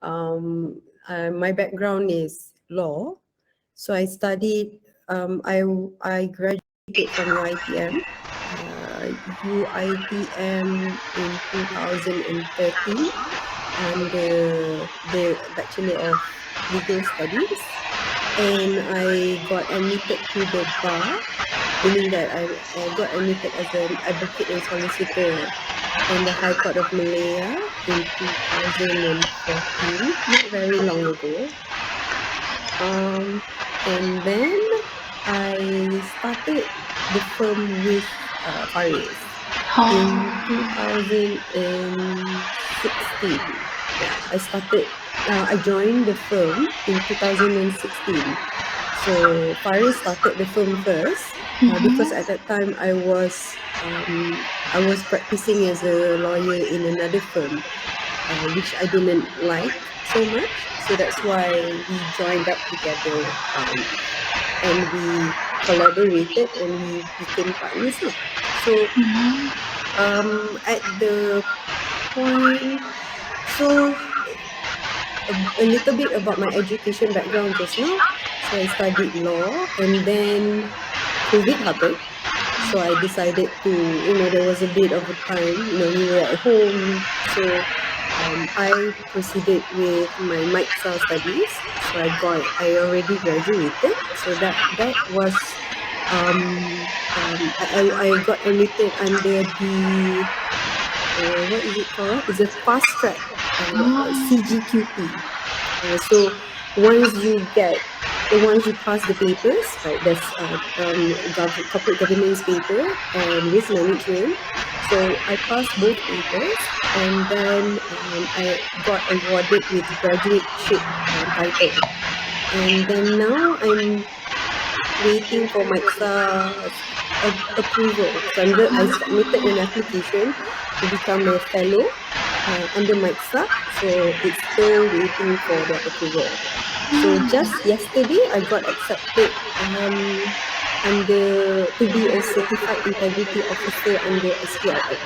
My background is law, so I studied. I graduated from UITM in 2013 under the Bachelor of Legal Studies, and I got admitted to the bar, meaning that I got admitted as an advocate and solicitor in the High Court of Malaya in 2014, not very long ago. Um, and then I started the firm with Fareez in Oh. 2016. Yeah, I joined the firm in 2016. So Faris started the firm first because Mhm. at that time I was practicing as a lawyer in another firm, which I didn't like so much. So that's why we joined up together, and we collaborated and we became partners lah. So Mhm. at the point, so a little bit about my education background just now. So I studied law, and then COVID happened. So I decided to, there was a bit of a time, we were at home. So I proceeded with my MIXA studies. So I already graduated. So that was, I got admitted under the, what is it called? It's a fast track, Oh. CGQP. So once you get once you pass the papers, right? There's corporate governance paper and risk management. So I passed both papers, and then I got awarded with graduateship title. And then now I'm waiting for MIXA's approval. So I submitted an application to become a fellow under MIXA. So it's still waiting for their approval. So just yesterday, I got accepted under to be a certified integrity officer under SPRM.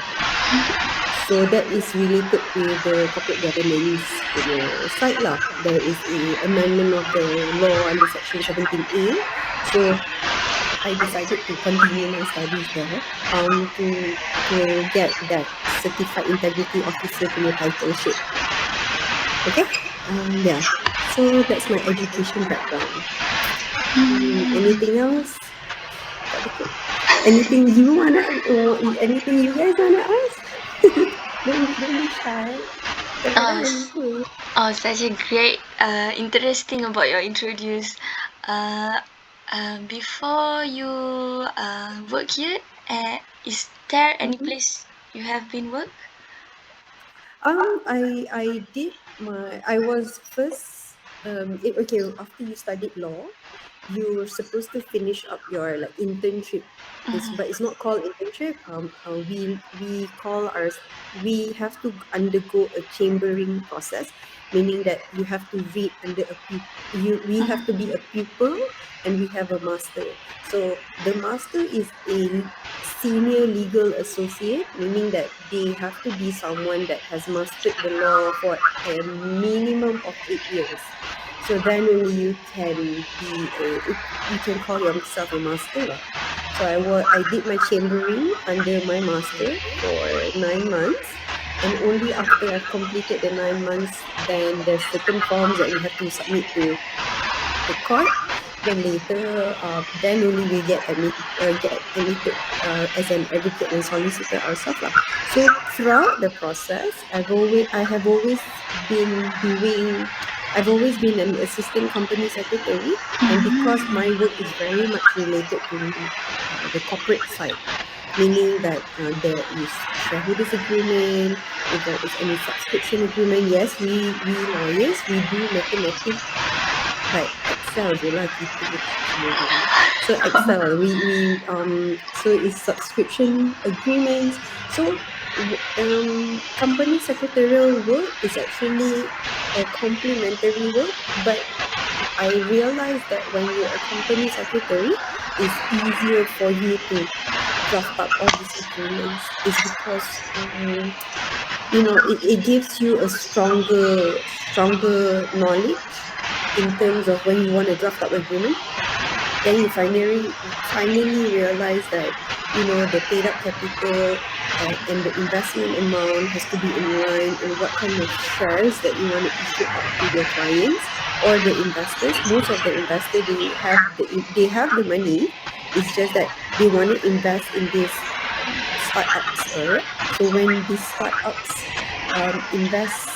So that is related with the corporate governance punya side lah. There is a amendment of the law under Section 17A. So I decided to continue my studies there, to get that certified integrity officer punya titleship. Okay, yeah. So that's my education background. Anything else? Tak ada kot. Anything you guys wanna ask? Don't be shy. Oh, Kadang-kadang I lupa. such a great, interesting about your introduce. Uh, Before you work here, is there any Mhm. place you have been work? I was first, okay, after you studied law, you're supposed to finish up your like internship. But it's not called internship. We have to undergo a chambering process, meaning that you have to read under a we have to be a pupil, and we have a master. So the master is a senior legal associate, meaning that they have to be someone that has mastered the law for a minimum of 8 years. So then only you can call yourself a master lah. So I did my chambering under my master for 9 months, and only after I've completed the 9 months, then there's certain forms that we have to submit to the court. Then later, then only we get admitted as an advocate and solicitor ourselves lah. So throughout the process, I have always been doing. I've always been an assistant company secretary, and because my work is very much related to the corporate side, meaning that there is shareholders agreement, if there is any subscription agreement. Yes, we lawyers, we do mathematics, like Excel je lah kita tak semua. So Excel, so it's subscription agreements. So company secretarial work is actually a complementary work, but I realized that when you're a company secretary, it's easier for you to draft up all these agreements. Is because it gives you a stronger knowledge in terms of when you want to draft up agreement. Then you finally realize that the paid up capital and the investment amount has to be in line, and what kind of shares that you want to issue out to the clients or the investors. Most of the investor, they have the money. It's just that they want to invest in these startups, all right? So when these startups invest,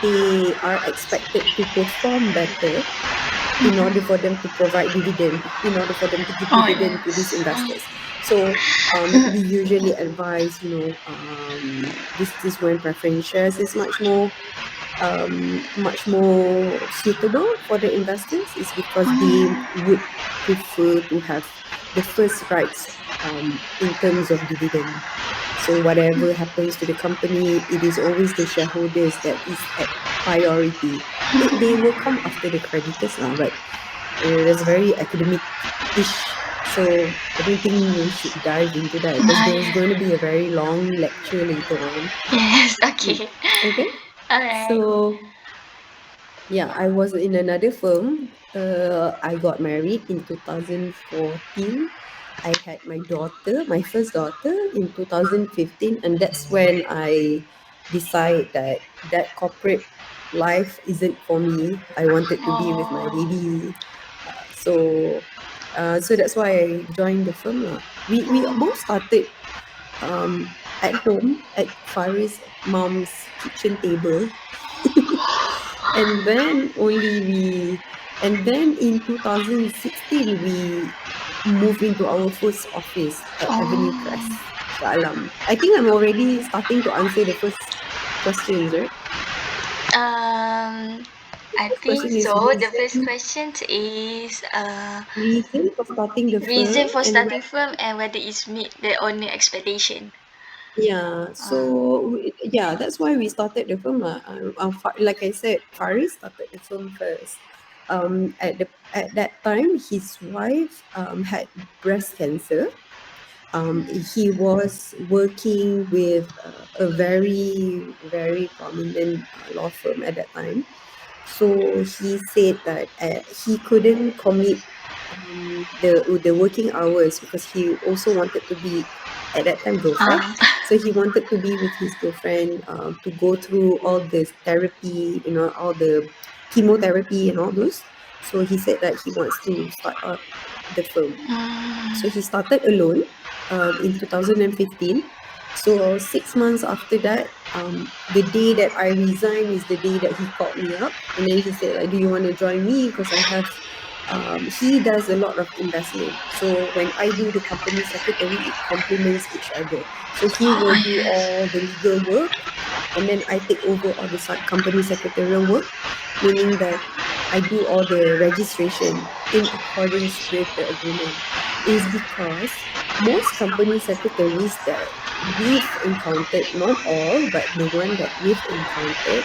they are expected to perform better in Mm. order for them to provide dividend, in order for them to give Oh dividend to these yes. investors. So we usually advise, this is when preference shares is much more suitable for the investors, is because they Mm. would prefer to have the first rights in terms of dividend. So whatever happens to the company, it is always the shareholders that is at priority. They will come after the creditors lah, but that's very academic-ish. So I don't think we should dive into that because Ah, there's yeah. going to be a very long lecture later on. Yes. Mm. Okay. Okay. All right. So yeah, I was in another firm. I got married in 2014. I had my first daughter in 2015, and that's when I decide that corporate life isn't for me. I wanted to be with my Oh. baby. So that's why I joined the firm lah. We both started at home at Fareez mom's kitchen table. And then in 2016 we moved into our first office at Avenue Oh. Crest, Shah Alam. I think I'm already starting to answer the first questions, right? Um, The I first think question is so. The first question is reason for starting the reason firm for and starting when. firm and whether it's meet the owner expectation. Yeah, Uh, yeah, that's why we started the firm. Like I said, Faris started the firm first. At that time, his wife had breast cancer. He was working with a very, very prominent law firm at that time. So he said that he couldn't commit the working hours because he also wanted to be at that time girlfriend. uh, So he wanted to be with his girlfriend to go through all this therapy, all the chemotherapy and all those. So he said that he wants to start up the firm. So he mm, started alone in 2015. So 6 months after that, the day that I resigned is the day that he called me up, and then he said, like, "Do you want to join me? Because I have." He does a lot of investment. So when I do the company secretary, it complements each other. So he will oh do yes. all the legal work, and then I take over all the company secretarial work, meaning that I do all the registration in accordance with the agreement. Is because most company secretaries that we've encountered, not all, but the one that we've encountered,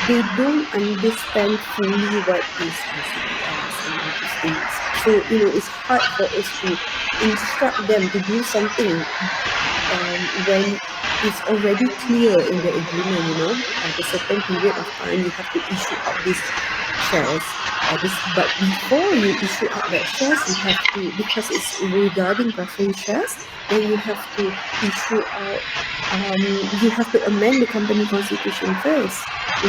they don't understand fully what is ICPS and all those things. So, it's hard for us to instruct them to do something when it's already clear in the agreement, at a certain period of time, you have to issue out these shares. But before you issue out that shares, you have to, because it's regarding preference shares, then you have to issue out, you have to amend the company constitution first, to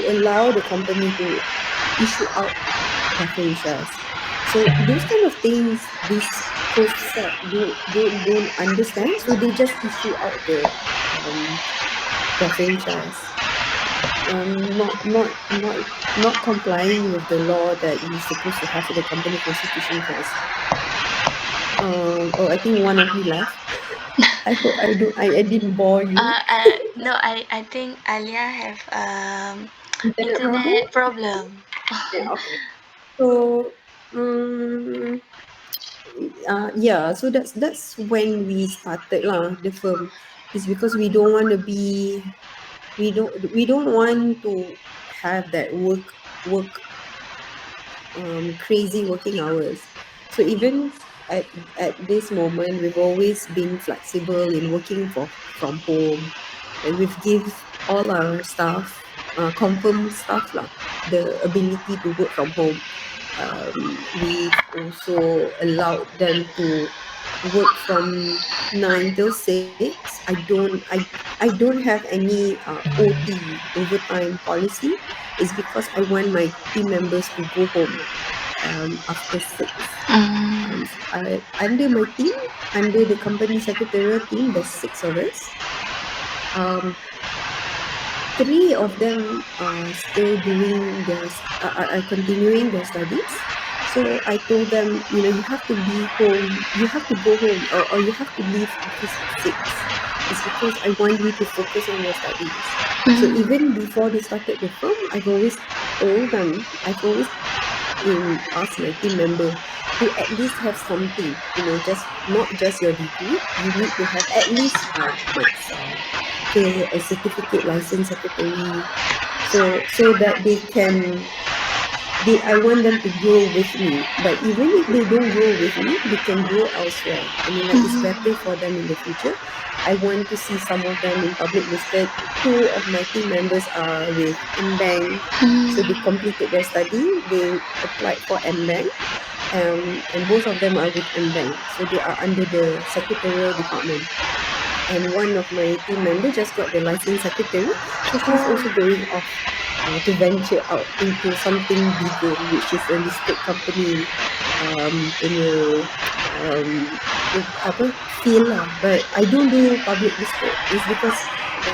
allow the company to issue out preference shares. So those kind of things, this COSEC don't understand. So they just issue out the preference shares, not complying with the law that we're supposed to have in the company constitution first. Oh, I think one of you left. I hope I didn't bore you. No, I think Alia have Internet problem? internet problem. Yeah, okay. So, yeah, so that's when we started lah the firm. Is because we don't want to have that work crazy working hours. So even at this moment, we've always been flexible in working from home. Like we've give all our staff, confirm staff lah, the ability to work from home. We've also allowed them to work from 9 till 6. I don't have any OT overtime policy. It's because I want my team members to go home after 6. Mm. Under my team, under the company secretarial team, there's 6 of us. Um, Three of them are still doing are continuing their studies. So I told them, you have to be home, you have to go home, or you have to leave office at 6. It's because I want you to focus on your studies. So Mm. even before they started the firm, I've always ask my team member to at least have something, just not just your degree. You need to have at least a certificate, license secretary, so that I want them to grow with me. But even if they don't grow with me, they can grow elsewhere. I mean, like, it's better Mm. for them in the future. I want to see some of them in public listed. Two of my team members are with mbank, so they Mm. completed their study, they applied for mbank, and both of them are with mbank, so they are under the secretarial department. And one of my team member just got the license secretary, so she's also Oh. going off to venture out into something bigger, which is a listed company, punya apa feel lah. But I don't do public listed. It's because,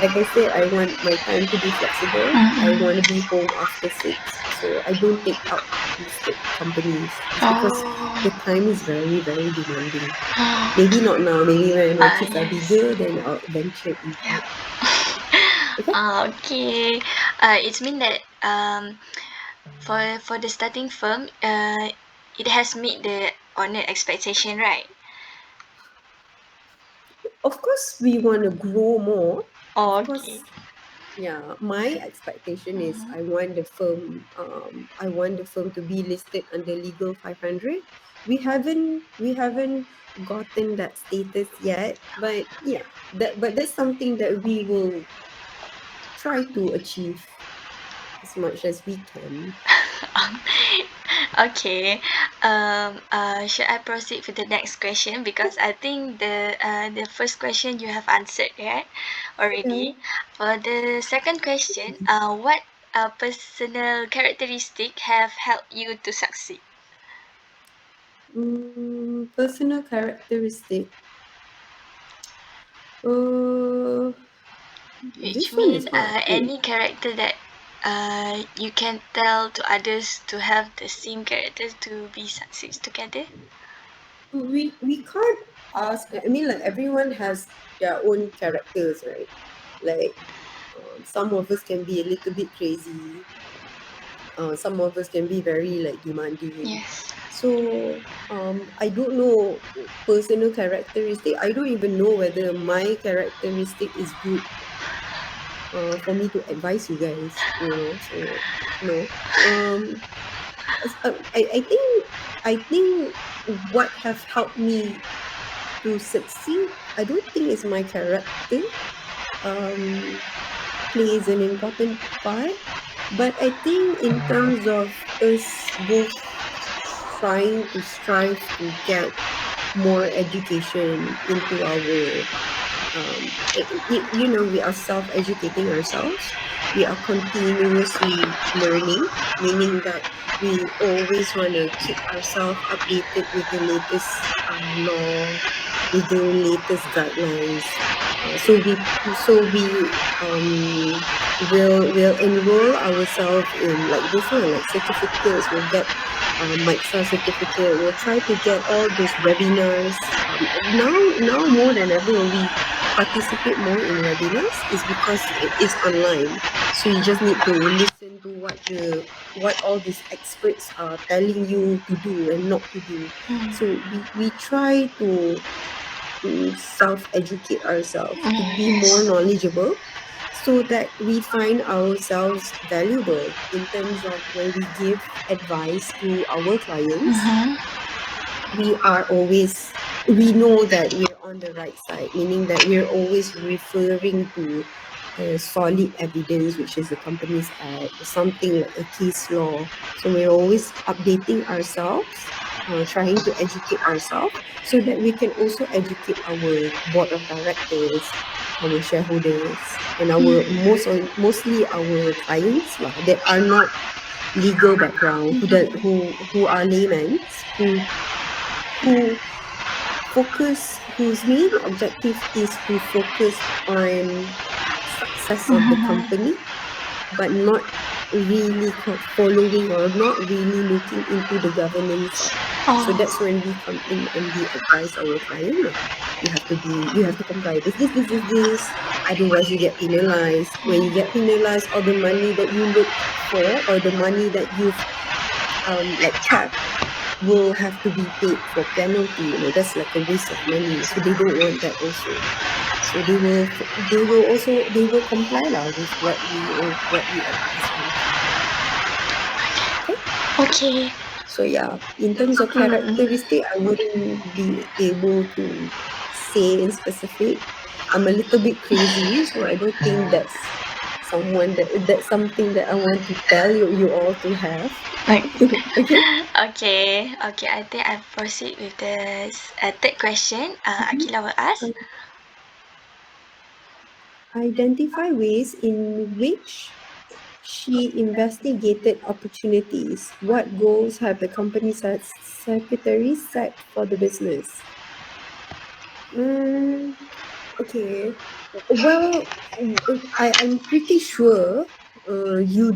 like I said, I want my time to be flexible. I want to Mm-mm. be home after 6, so I don't take up listed companies. It's because Oh. the time is very, very demanding. Oh, Maybe okay. not now. Maybe when my kids are Yes. bigger, then I'll venture into Yeah. it. Okay. Okay. It's mean that for the starting firm, it has meet the owner expectation, right? Of course, we want to grow more. Oh, Of okay. course, yeah. My expectation is Mm-hmm. I want the firm to be listed under Legal 500. We haven't gotten that status yet, but yeah, that's something that we will try to achieve as much as we can. Okay. Should I proceed with the next question? Because I think the first question you have answered, right, Yeah. already. For the second question, what personal characteristic have helped you to succeed? Personal characteristic. Uh, Which this one is mean hard. any character that you can tell to others to have the same character to be succeed together. We can't ask. I mean, like, everyone has their own characters, right? Like, some of us can be a little bit crazy. Some of us can be very, like, demanding. Yes. So I don't know personal characteristic. I don't even know whether my characteristic is good for me to advise you guys. So no. I think what have helped me to succeed, I don't think it's my character um, plays an important part. But I think in terms of us both trying to strive to get more education into our we are self-educating ourselves. We are continuously learning, meaning that we always want to keep ourselves updated with the latest law, with the latest guidelines. So we will enroll ourselves in, like, this one, like certificates. We'll get MITSA certificate. We'll try to get all those webinars. Now more than ever, we participate more in webinars is because it's online. So you just need to listen to what all these experts are telling you to do and not to do. Mm. So we try to self-educate ourselves to be more Yes. knowledgeable, so that we find ourselves valuable in terms of when we give advice to our clients. Mm-hmm. we are always, we know that we're on the right side, meaning that we're always referring to solid evidence, which is the Companies Act, something like a case law. So we're always updating ourselves, trying to educate ourselves so that we can also educate our board of directors, our shareholders, and our mostly our clients lah, that are not legal background, who are laymen, who whose main objective is to focus on success of the Mhm. company, but not really following or not really looking into the governance side. So that's Oh. when we come in and we advise our client lah. You have to comply this, otherwise you get penalized. When you get penalized, all the money that you looked for or the money that you've like kept will have to be paid for penalty. That's like a waste of money, so they don't want that also. So they will comply lah with what we advise them to. Okay. Okay. So yeah, in terms of Mm. characteristic, I wouldn't be able to say in specific. I'm a little bit crazy, so I don't think that's something that I want to tell you all to have. Like, Okay. okay, okay. I think I proceed with the third question. Mhm. Akila will ask. Identify ways in which she investigated opportunities. What goals have the company secretary set for the business? Mm, okay. Well, I'm pretty sure you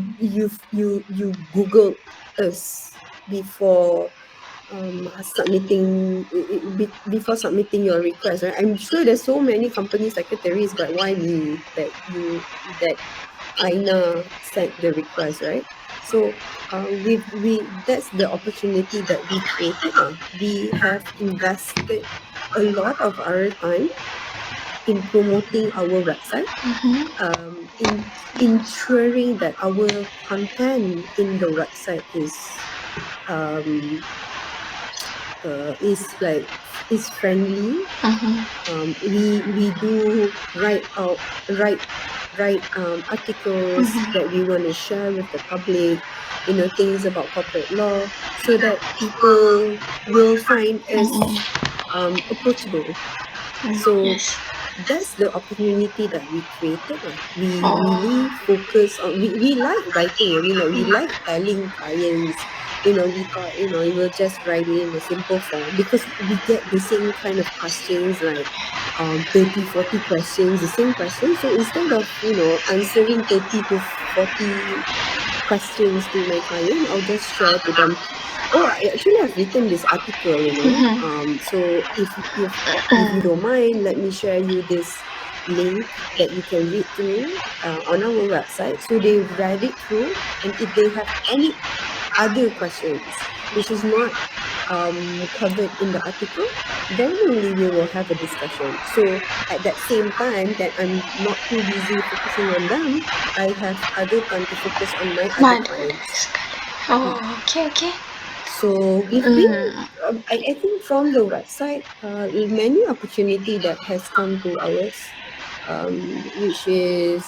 Googled us before before submitting your request, right? I'm sure there's so many company secretaries, but why me that Aina sent the request, right? So we that's the opportunity that we created. We have invested a lot of our time in promoting our website, Mm-hmm. in ensuring that our content in the website um, is like is friendly. Mm-hmm. We do write articles Mm-hmm. that we want to share with the public, things about corporate law, so that people will find us Mm-hmm. approachable. Mm, So yes. that's the opportunity that we created. We really Oh. focus on, we like writing. I mean, like, we like telling clients, we thought, we will just write it in a simple form, because we get the same kind of questions, like 30, 40 questions, the same questions. So instead of, answering 30 to 40 questions to my client, I'll just share to them, oh, I actually have written this article, Mm-hmm. so if you don't mind, let me share you this link that you can read through on our website. So they read it through, and if they have any other questions which is not covered in the article, then only we will have a discussion. So at that same time that I'm not too busy focusing on them, I have other time to focus on my other Mad. clients. Oh, okay, okay. So we've been, Mm. I think from the website, many opportunity that has come to ours, which is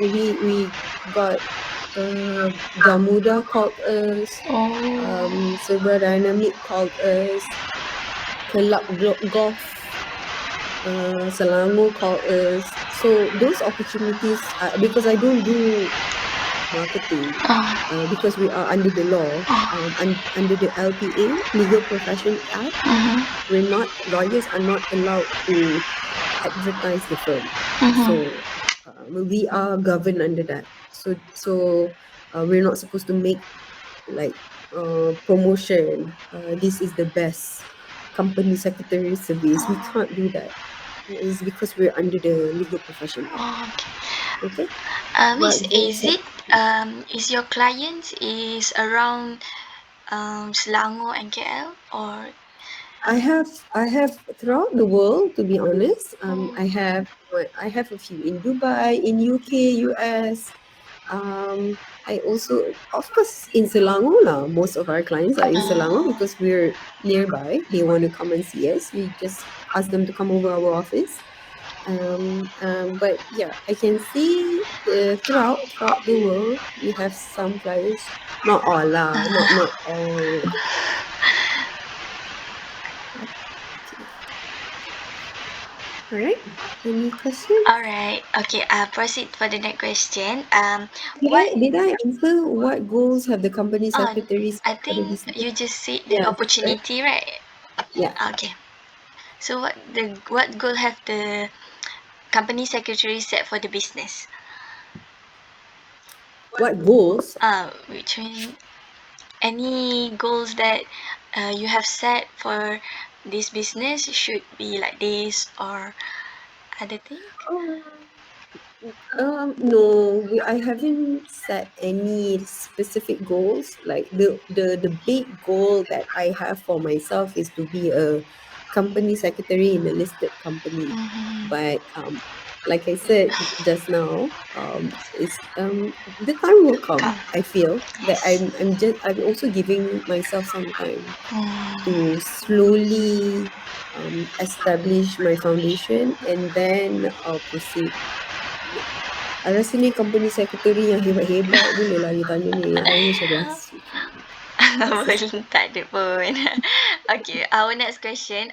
we got Gamuda called us, Oh. Serba Dynamic called us, Golf Selangor called us. So those opportunities, because I don't do marketing, because we are under the law, under the LPA, Legal Profession Act. Mm-hmm. Lawyers are not allowed to advertise the firm. Mm-hmm. So we are governed under that. So we're not supposed to make like promotion. This is the best company secretary service. We Oh. can't do that. It's because we're under the Legal Profession Act. Oh, okay. Okay. Miss, What goals is have it is your client is around Selangor and KL or I have throughout the world, to be honest. oh. I have a few in Dubai, in UK, US. I also, of course, in Selangor lah. Most of our clients are in Selangor Mm. because we're nearby. They want to come and see us. We just ask them to come over our office. But yeah, I can see throughout the world we have some clients. Not all lah. Not all. Okay. All right. Any All questions? right. Okay. Proceed for the next question. Did What? I answer what goals have the company Oh, secretaries I for the think business? you just said the Yeah, right. opportunity, right? Yeah. Okay. So what goal have the company secretary set for the business? What goals? Which one? Any goals that you have set for this business should be like this or other thing? No, I haven't set any specific goals. Like the big goal that I have for myself is to be a company secretary in a listed company. Mm-hmm. But like I said just now, the time will come. Come. I feel that Yes. I'm also giving myself some time Mm. to slowly establish my foundation, and then I'll proceed. Rasa ni company secretary yang hebat-hebat boleh lah you tanya ni. I macam biasa je. Biasa je. Boleh tak ada pun. Okay, our next question.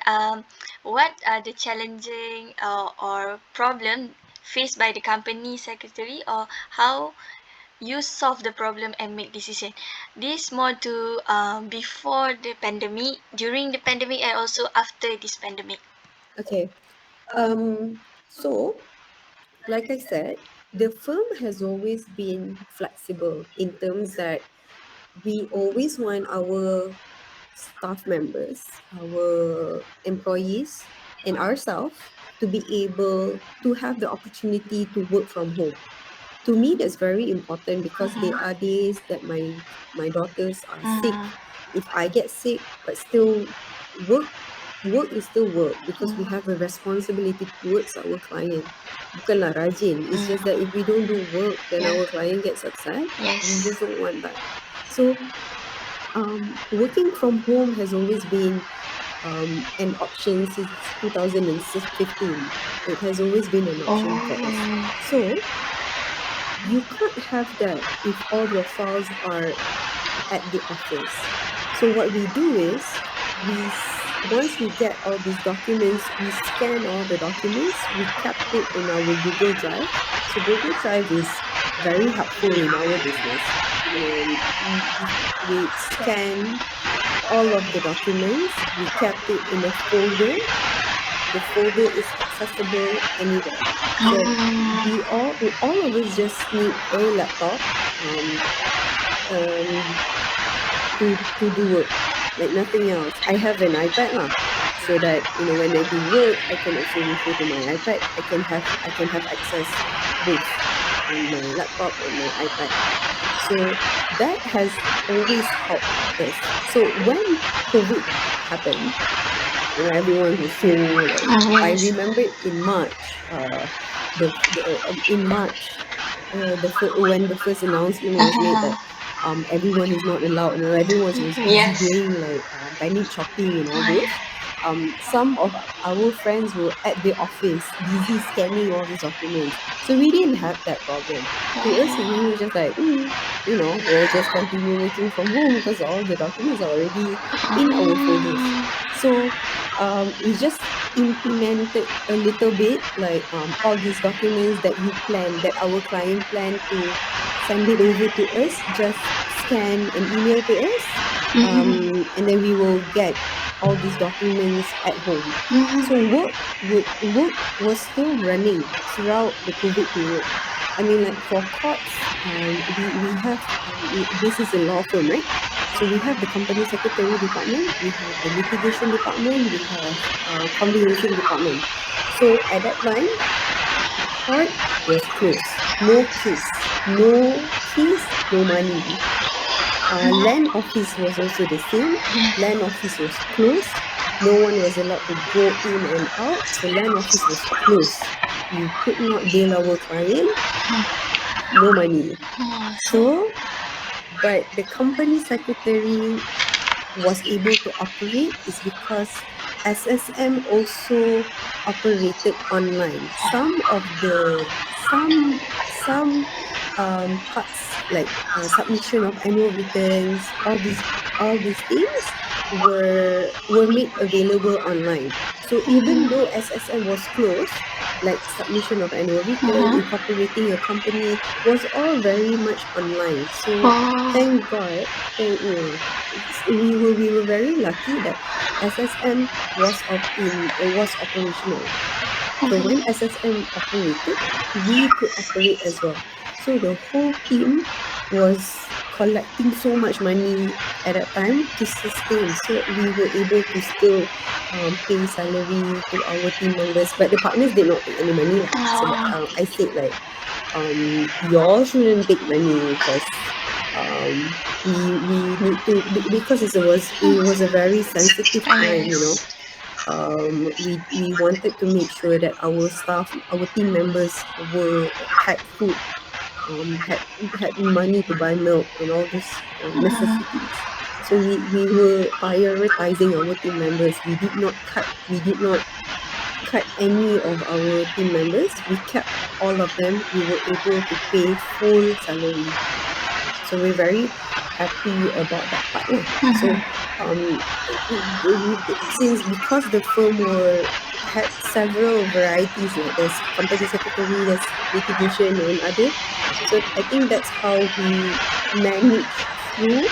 What are the challenging or problem faced by the company secretary, or how you solve the problem and make decision? This more to before the pandemic, during the pandemic, and also after this pandemic. Okay. So, like I said, the firm has always been flexible in terms that we always want our staff members, our employees, and ourselves to be able to have the opportunity to work from home. To me, that's very important because there are days that my daughters are Mm, sick. If I get sick but still work, work is still work because we mm, have a responsibility towards our client. Bukanlah rajin. It's just that mm. if we don't do work, then Yeah. our client gets upset. We Yes. just don't want that. So working from home has always been an option since 2015. It has always been an option for us. Oh. So you can't have that if all your files are at the office. So what we do is once we get all these documents, we scan all the documents, we kept it in our Google Drive. So Google Drive is very helpful in our business. We scan all of the documents, we kept it in a folder. The folder is accessible anywhere. So Mm, we all of us just need a laptop um, um, to do work, like nothing else. I have an iPad lah, so that when I do work, I can also refer to my iPad. I can have access both on my laptop and my iPad. So that has always helped us. So when COVID happened, everyone was so like, I yes. remember in March, the in March, when the first announcement was made Uh-huh. that everyone is not allowed, everyone was busy Yes. doing like panic shopping and all those. Some of our friends were at the office busy scanning all these documents, so we didn't have that problem. To us, we were just like, we'll just continue working from home because all the documents are already in our folders. Mm, So we just implemented a little bit, like all these documents that you plan, that our client plan to send it over to us, just scan and email to us, mm, and then we will get all these documents at home. mm, So work was still running throughout the COVID period. I mean, like for courts, we have this is a law firm, right? So we have the company secretary department, we have the litigation department, we have conveyancing department. So at that time, court was closed, no case, no money. Land office was also the same. yes. Land office was closed. No one was allowed to go in and out. So land office was closed. We could not bill our client. no money. Oh, so. So, but the company secretary was able to operate is because SSM also operated online. Some parts like submission of annual returns, all these things were made available online. So even Mm-hmm. though SSM was closed, like submission of annual return, Mm-hmm. incorporating a company was all very much online. So Oh. thank God, we were very lucky that SSM was operational. So when Mm-hmm. SSM operated, we could operate as well. So the whole team was collecting so much money at that time to sustain. So we were able to still pay salary to our team members, but the partners did not take any money lah. So Oh. I said like, y'all shouldn't take money because we need to because it was a very sensitive Ah, time, yes. we wanted to make sure that our staff, our team members had food, had money to buy milk and all those Mm-hmm. necessities. So we were prioritizing our team members. We did not cut any of our team members. We kept all of them. We were able to pay full salary. So we're very happy about that part lah. So Mm-hmm. since because the firm had several varieties, like there's company secretary, there's litigation and other. So I think that's how we managed through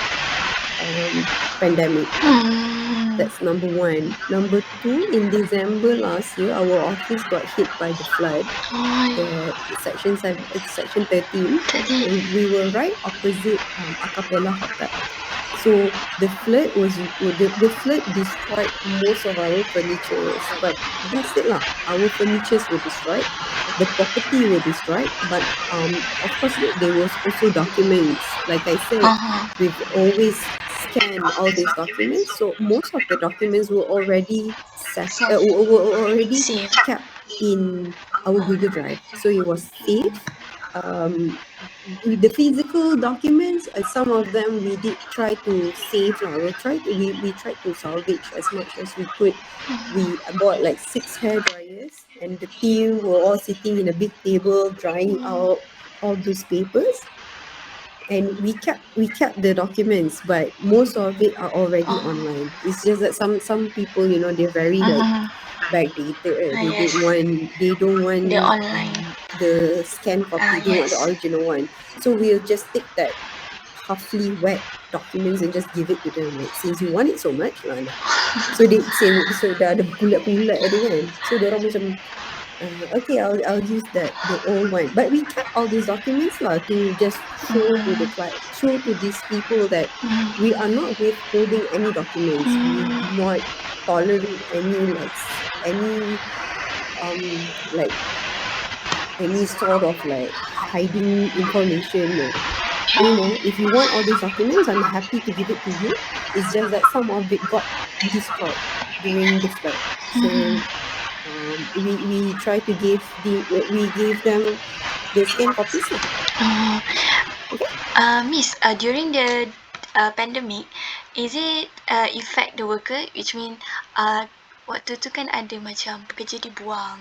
pandemic. Mm. That's number one. Number two, in December last year, our office got hit by the flood, Oh, Section 13, tadi. and we were right opposite Acapella Hotel. So the flood destroyed most of our furnitures, but that's it lah. Our furnitures were destroyed, the property were destroyed, but of course there was also documents. Like I said, Uh-huh. we've always scanned all these documents, so most of the documents were already Save. were already Save. kept in our Google Drive, so it was safe. um, with the physical documents, some of them we did try to save lah. We tried to salvage as much as we could. We bought like 6 hair dryers, and the team were all sitting in a big table drying out all those papers, and we kept the documents, but most of it are already Oh. online. It's just that some people, they're very like Mm-hmm. backdated. Ah, They yes. didn't want they don't The want online. the scan Ah, copy. They want the yes. original one. So we'll just take that halfly wet documents and just give it to them. Like, since you want it so much, lah nak. So dah ada bulat-bulat tu kan. So orang macam, okay, I'll use the old one. But we kept all these documents lah to just show to the Mm. client, show to these people that we Mm. are not withholding any documents. We Mm. do not tolerate any like any sort of like hiding information. No. If you want all these documents, I'm happy to give it to you. It's just that some of it got destroyed during the flood. So Mm. we try to we gave them the scan copies lah. Oh. Okay. Miss, during the pandemic, is it affect the worker? Which mean, waktu tu kan ada macam pekerja dibuang.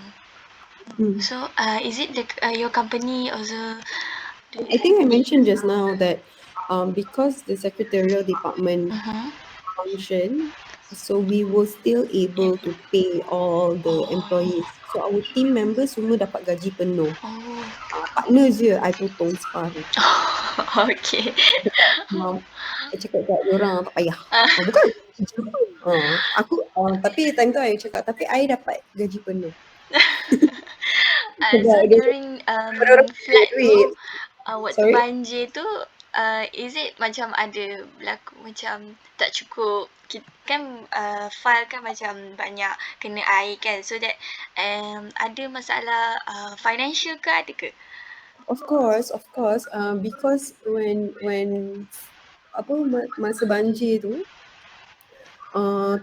Mm. So, is it the your company also? Do you I have think I any? mentioned just now that because the secretarial department Mm-hmm. function, so we were still able to pay all the Oh. employees. So our team members semua dapat gaji penuh. Oh. Partner je I potong separuh. Okay. Um, I cakap kat orang tak payah. Bukan. Tapi time tu I cakap, tapi I dapat gaji penuh. So Sebab dia cakap, during orang punya flat tu, duit. waktu Sorry? banjir tu, is it macam ada berlaku macam tak cukup kan file kan macam banyak kena air kan, so that ada masalah financial ke ada ke? Of course. Because when masa banjir tu,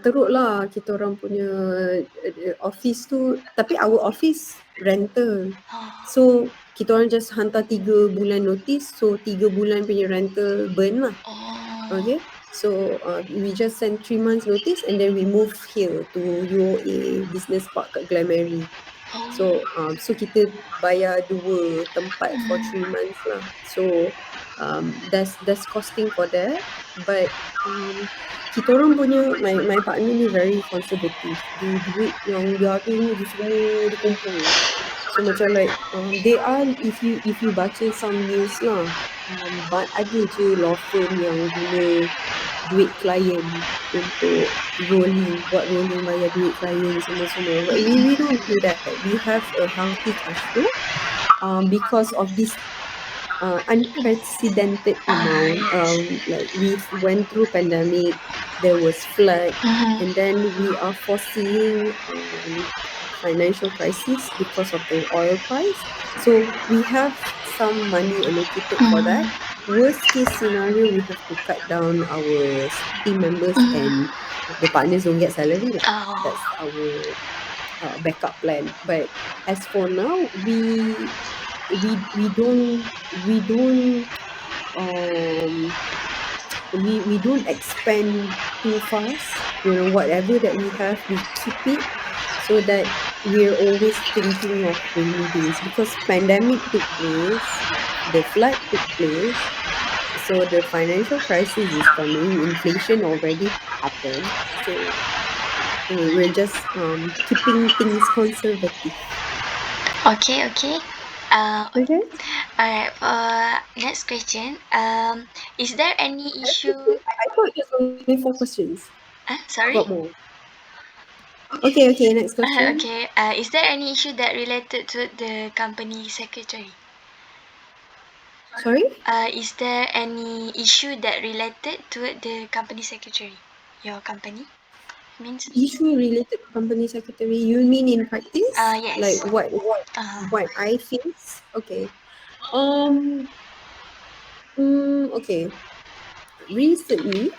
teruklah kita orang punya office tu, tapi our office rental. Oh. So kita orang just hantar 3 bulan notice, so 3 bulan punya rental burn lah. Oh. Okay, so we just send 3 months notice and then we move here to UOA Business Park kat Glamary. Oh. So kita bayar 2 tempat for 3 months lah. So there's costing for that, but kita orang punya my partner ni very conservative. Dia duit yang dia ada ni dia semua dia kumpul. So macam like they are, if you baca some news lah, but ada je law firm yang guna duit klien untuk buat rolling bayar duit klien semua. But we don't do that. We have a healthy cash flow because of this unprecedented amount. Yes. Like we've went through pandemic, there was flood, Mm-hmm. and then we are foreseeing financial crisis because of the oil price. So we have some money allocated for that. Mm-hmm. Worst case scenario, we have to cut down our team members and the partners don't get salary lah. That's Oh. our backup plan. But as for now, we don't we don't expand too fast. Whatever that we have, we keep it so that we're always thinking of rainy days, because pandemic took place, the flood took place, so the financial crisis is coming, inflation already happened. So we're just keeping things conservative. Okay, okay. Uh, Okay, alright. Next question. Is there any issue? I thought there's only 4 questions. Got Sorry. more. Okay, next question. Okay. Is there any issue that related to the company secretary? Sorry, Is there any issue that related to the company secretary? Your company means? issue related to company secretary, you mean in practice, like Yes. what I face? Okay. um okay, recently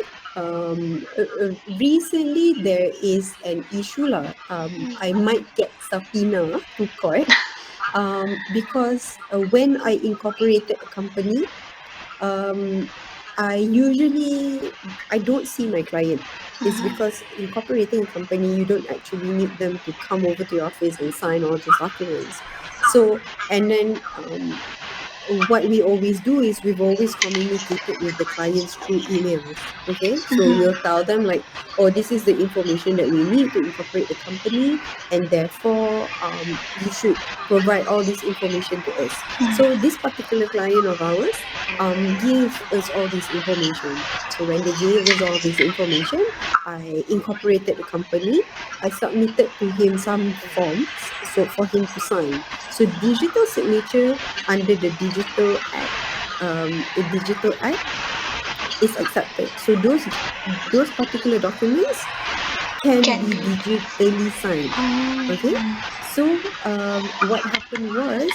recently there is an issue lah. I might get subpoena to court because when I incorporated a company, um I don't see my client. It's because incorporating a company, you don't actually need them to come over to your office and sign all those documents. So, and then what we always do is we've always communicated with the clients through emails. Okay, so we'll tell them like, oh, this is the information that we need to incorporate the company, and therefore you should provide all this information to us. So this particular client of ours gave us all this information. So when they gave us all this information, I incorporated the company. I submitted to him some forms so for him to sign. So digital signature under the Digital Act is accepted. So those particular documents can Can be be. digitally signed. Okay, so what happened was,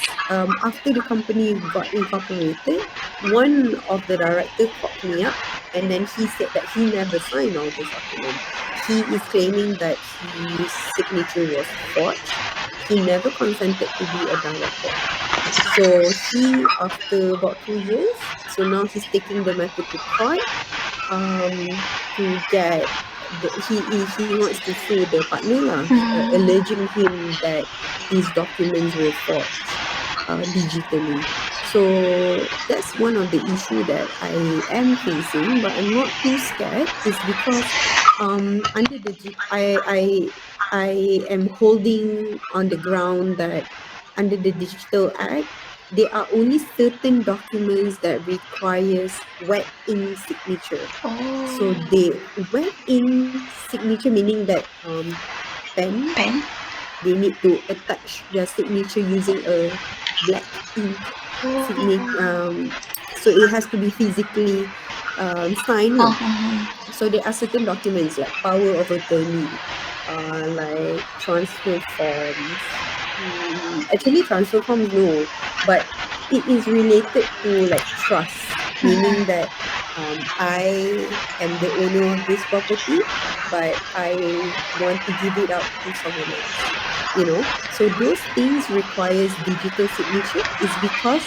after the company got incorporated, one of the director called me up, and then he said that he never signed all those documents. He is claiming that his signature was forged. He never consented to be a director. So he, after about 2 years, so now he's taking the matter to court, to get he wants to sue the partner lah, alleging him that his documents were forged digitally. So that's one of the issue that I am facing, but I'm not too scared. Is because under the I am holding on the ground that under the Digital Act, there are only certain documents that requires wet ink signature. So Oh. they wet ink signature, meaning that pen, Pen. they need to attach their signature using a black ink signature. So it has to be physically signed lah. So there are certain documents like power of attorney, like transfer forms. Actually, transfer forms no, but it is related to like trust, meaning that I am the owner of this property, but I want to give it out to someone else. So those things requires digital signature is because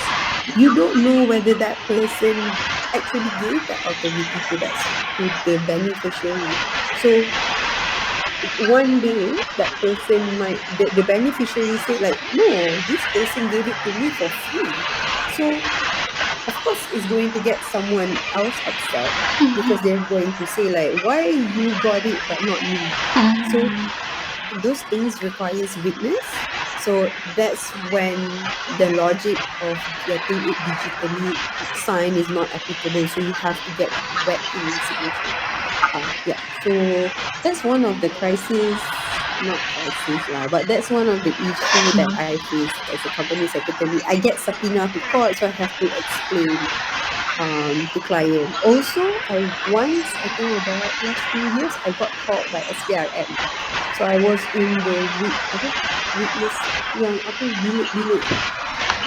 you don't know whether that person actually gave that authority to the beneficiary. So one day that person the beneficiary say like, no, this person gave it to me for free. So of course it's going to get someone else upset, because they're going to say like, why you got it but not me? So those things requires witness. So that's when the logic of getting it digitally signed is not applicable, so you have to get wet ink signature. Yeah, so that's one of the crisis, not crisis lah, but that's one of the issue that I faced as a company secretary. I get subpoena to court, so I have to explain to client. Also, I think about last 2 years, I got called by SPRM. So I was in the witness yang apa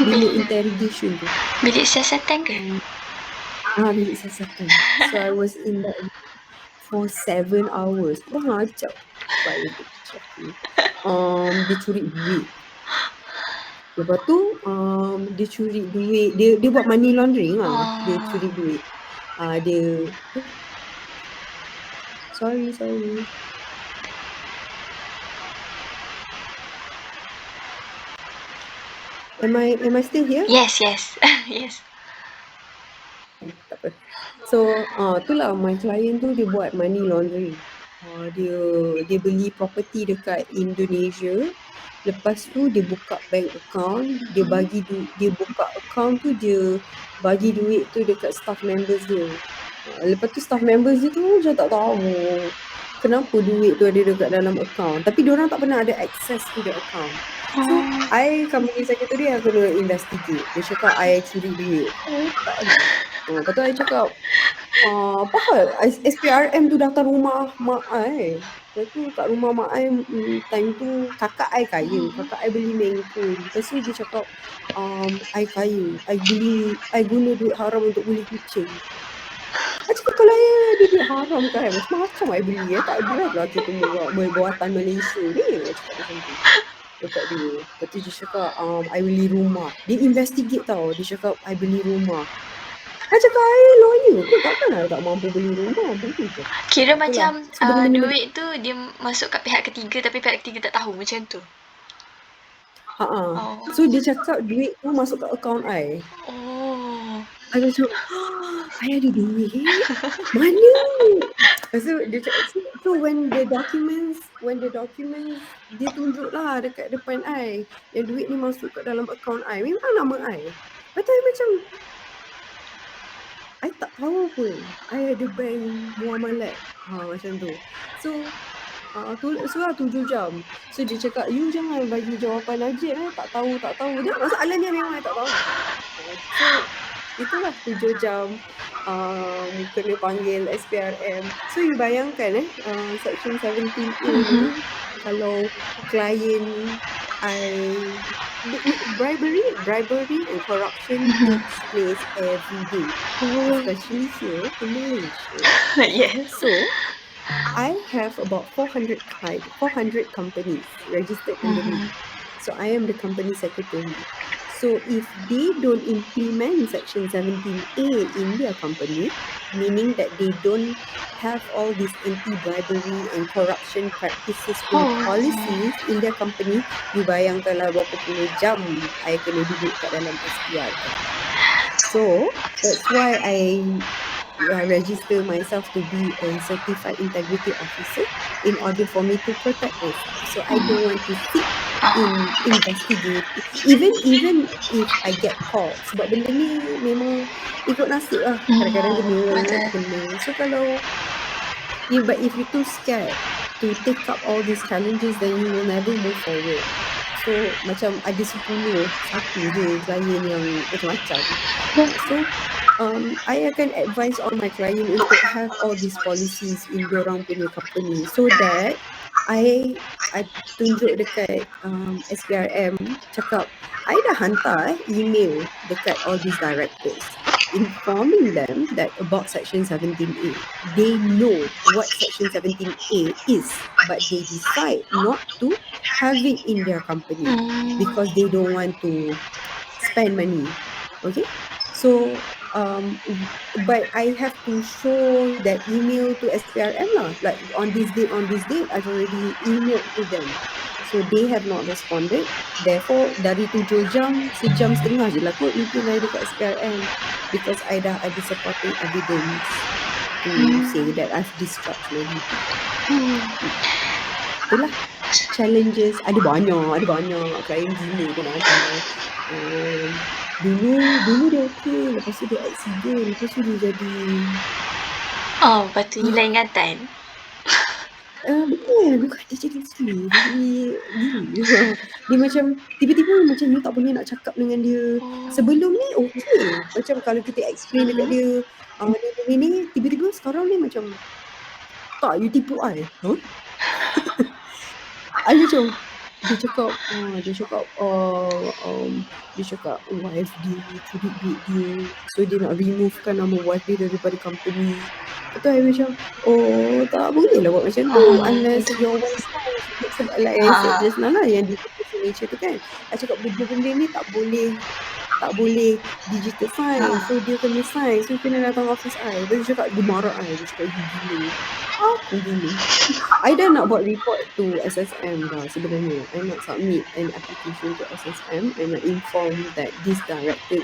bilik interrogation tu. Bilik siasatan ke? Uh, Bilik siasatan. So I was in that for 7 hours. Kurang ajar client tu kacau aku. Dia curi duit. Lepas tu dia curi duit, dia buat money laundering lah. Dia Oh, curi duit. Dia sorry. Am I still here? yes, yes, yes. Tak apa. So itulah my client tu dia buat money laundering. Dia beli property dekat Indonesia. Lepas tu dia buka bank account, dia buka account tu, dia bagi duit tu dekat staff members dia. Lepas tu staff members dia tu macam tak tahu kenapa duit tu ada dekat dalam account, tapi diorang tak pernah ada access to the account. So company secretary, I kena investigate. Dia cakap I curi duit. Tak ada. Lepas tu I cakap, apa hal SPRM tu datang rumah mak I. Lepas tu kat rumah mak I, time tu kakak I kaya. Kakak I beli mengkul. Lepas tu dia cakap, I kaya. I guna duit haram untuk beli kucing. I cakap, kalau I ada duit haram kan, macam-macam I beli. Tak ada lah kita buatan Malaysia ni. I cakap macam tu dekat dia. Lepas tu dia cakap, I beli rumah. Dia investigate tau. Dia cakap, I beli rumah. I cakap, I lawyer kot, takkan I tak mampu beli rumah. Boleh je. Kira Itulah. macam So benda-benda duit tu dia masuk kat pihak ketiga tapi pihak ketiga tak tahu macam tu. Oh. So dia cakap duit tu masuk ke akaun I. Oh. I macam, I ada duit? Mana? So dia cakap, so when the documents dia tunjuk lah dekat depan I, yang duit ni masuk kat dalam akaun I. Memang nama I. Lepas tu I macam, I tak tahu pun. I ada bank muamalat. Macam tu. So tulis lah 7 jam. So dia cakap, you jangan bagi jawapan ajib tak tahu. Dia masalahnya memang I tak tahu. So itulah 7 jam kena panggil SPRM. So you bayangkan Section 17A ni, kalau klien bribery and corruption takes place every day, especially here in Malaysia. Yes. So I have about 400 companies registered under me. So I am the company secretary. So if they don't implement Section 17A in their company, meaning that they don't have all these anti-bribery and corruption practices punya policies in their company, you bayangkanlah berapa puluh jam I kena duduk kat dalam SPRM. So that's why I register myself to be a certified integrity officer in order for me to protect myself. So I don't want to sit in investigate, even if I get caught, sebab benda ni memang ikut nasib lah. Kadang-kadang kena, kadang-kadang tak kena. So but if you're too scared to take up all these challenges, then you will never move forward. So macam ada 10, satu je klien yang macam-macam. So I akan advise all my client untuk have all these policies in diorang punya company, so that I tunjuk dekat SPRM, cakap I dah hantar email dekat all these directors. informing them that about Section 17A. They know what Section 17A is, but they decide not to have it in their company because they don't want to spend money. Okay, so but I have to show that email to SPRM lah, like on this date I've already emailed to them, so they have not responded. Therefore dari 7 jam, sejam setengah je lah kot reply dekat SPRM, because I dah ada supporting evidence to say that I've discharged my duty. Itulah challenges. Ada banyak klien gila pun ada. Dulu dia okey, lepas tu dia accident, lepas tu dia jadi Oh, batu hilang ingatan. bukan dia jadi gila, dia jadi gila. Dia macam tiba-tiba macam you tak boleh nak cakap dengan dia. Sebelum ni okey, macam kalau kita explain dekat dia ni, tiba-tiba sekarang ni macam tak, you tipu I. Huh? I macam dia cakap wife dia curi duit dia, so dia nak removekan nama wife dia daripada company. Lepas tu I macam tak boleh lah buat macam tu unless Itu. your wife signs. Sebab like I said just now lah, yang digital signature tu kan, I cakap benda-benda ni tak boleh digital sign, so dia kena sign, so kena datang office I. Lepas tu dia marah I, dia cakap you gila. Aku gila. I dah nak buat report to SSM dah sebenarnya. I nak submit an application to SSM and I inform that this director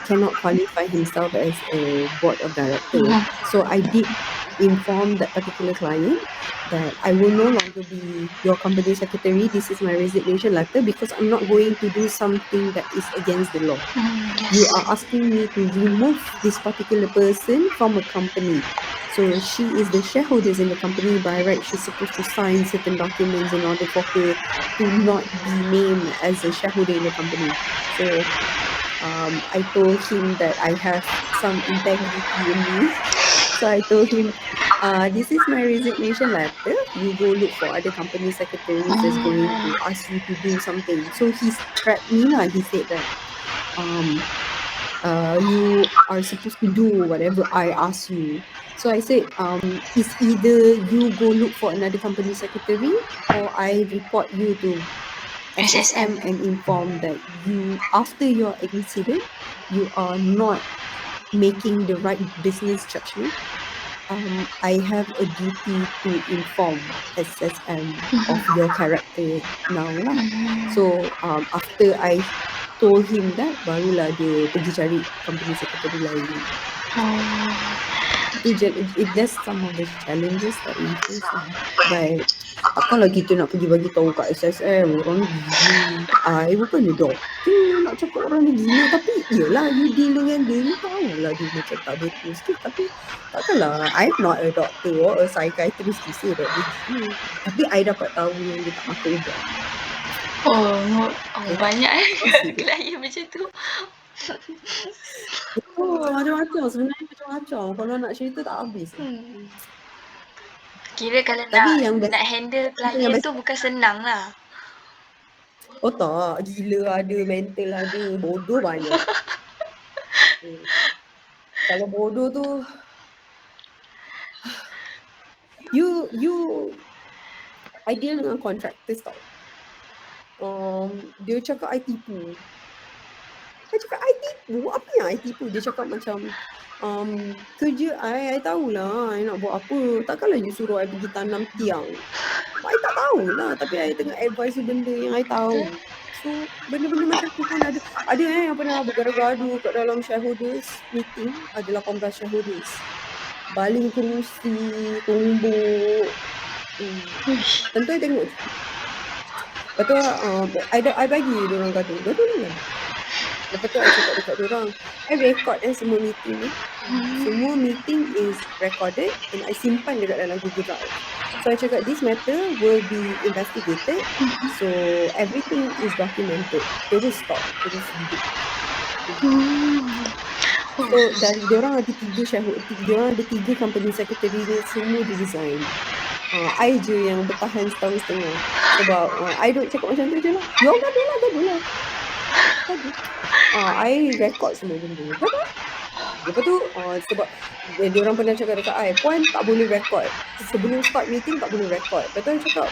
cannot qualify himself as a board of director. So I did inform that particular client that I will no longer be your company secretary. This is my resignation letter because I'm not going to do something that is against the law. You are asking me to remove this particular person from a company. So she is the shareholders in the company. By right, she's supposed to sign certain documents in order for her to not be named as a shareholder in the company. So I told him that I have some integrity in me. So I told him, this is my resignation letter. You go look for other company secretaries that's going to ask you to do something. So he threatened me lah. He said that you are supposed to do whatever I ask you. So I said, it's either you go look for another company secretary or I report you to SSM and inform that you, after your incident, you are not making the right business judgment. I have a duty to inform SSM of your character now lah. So after I told him that, barulah dia pergi cari company secretary lain. That's some of the challenges that we face lah. But takkanlah kita nak pergi bagi tahu kat SSM orang ni gila. I bukannya doktor nak cakap orang ni gila, tapi yelah you deal dengan dia, you tahulah dia macam tak betul sikit. Tapi takkanlah I'm not a doctor or a psychiatrist to say that dia gila. Tapi I dapat tahu yang dia tak makan ubat. Banyak klien macam tu. Macam-macam sebenarnya, macam-macam. Kalau nak cerita tak habis. Kira kalau Tapi nak handle klien tu bukan senang lah. Oh tak, gila ada, mental ada, bodoh banyak. Kalau bodoh tu you I deal dengan contractors tau. Dia cakap I tipu. Saya cakap I tipu? Apa yang I tipu? Dia cakap macam kerja I tahulah I nak buat apa. Takkanlah you suruh I pergi tanam tiang. I tak tahulah, tapi I tengah advise benda yang I tahu. So benda-benda macam tu pun ada. Ada yang pernah bergaduh-gaduh kat dalam shareholders meeting. Ada 18 shareholders. Baling kerusi, tumbuk. Tentu I tengok. Lepas tu I bagi diorang gaduh. Gaduh lah. Lepas tu I cakap dekat diorang, I record semua meeting ni. Semua meeting is recorded and I simpan dekat dalam Google Drive. So I cakap this matter will be investigated. So everything is documented. Terus stop, terus hidup. So dari diorang ada 3 shareholder, diorang ada 3 company secretary dia, semua dia resign. I je yang bertahan setahun setengah. Sebab I duk cakap macam tu je lah. You gaduh lah. Gaduh. I record semua benda. Gaduh. Lepas tu sebab dia orang pernah cakap dekat I, Puan tak boleh record. Sebelum start meeting tak boleh record. Lepas tu I cakap,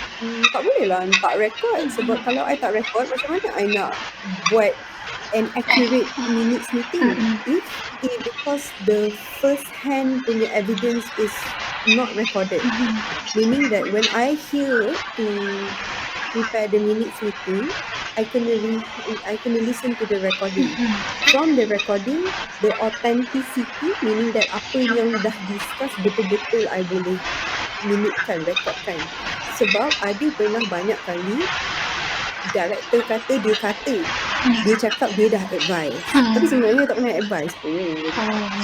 tak boleh lah tak record. Sebab kalau I tak record, macam mana I nak buat an accurate minutes meeting? If because the first hand punya evidence is not recorded. Meaning that when I hear to prepare the minutes meeting, I kena listen to the recording. From the recording, the authenticity, meaning that apa yang dah discuss betul-betul I boleh minute kan, record kan. Sebab ada pernah banyak kali director kata, dia cakap dia dah advise. Tapi sebenarnya tak pernah advise pun.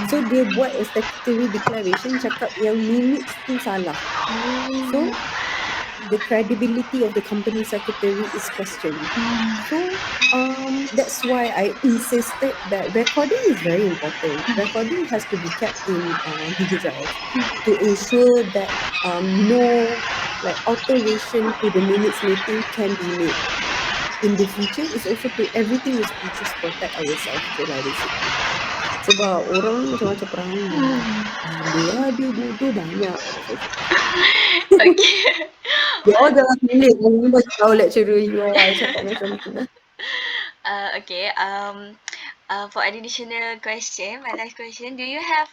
So dia buat a statutory declaration cakap yang minutes tu salah. So the credibility of the company secretary is questioned. So that's why I insisted that recording is very important. Recording has to be kept in Google Drive to ensure that no like alteration to the minutes meeting can be made. In the future is also to everything is to just protect ourselves je lah basically. Sebab orang ni macam-macam perangai. Gila dia bodoh banyak. So cakap. Okay. You all jangan pilih. Kamu bagi tahu lecturer you all. I cakap macam tu lah. Okay. For additional question, my last question, do you have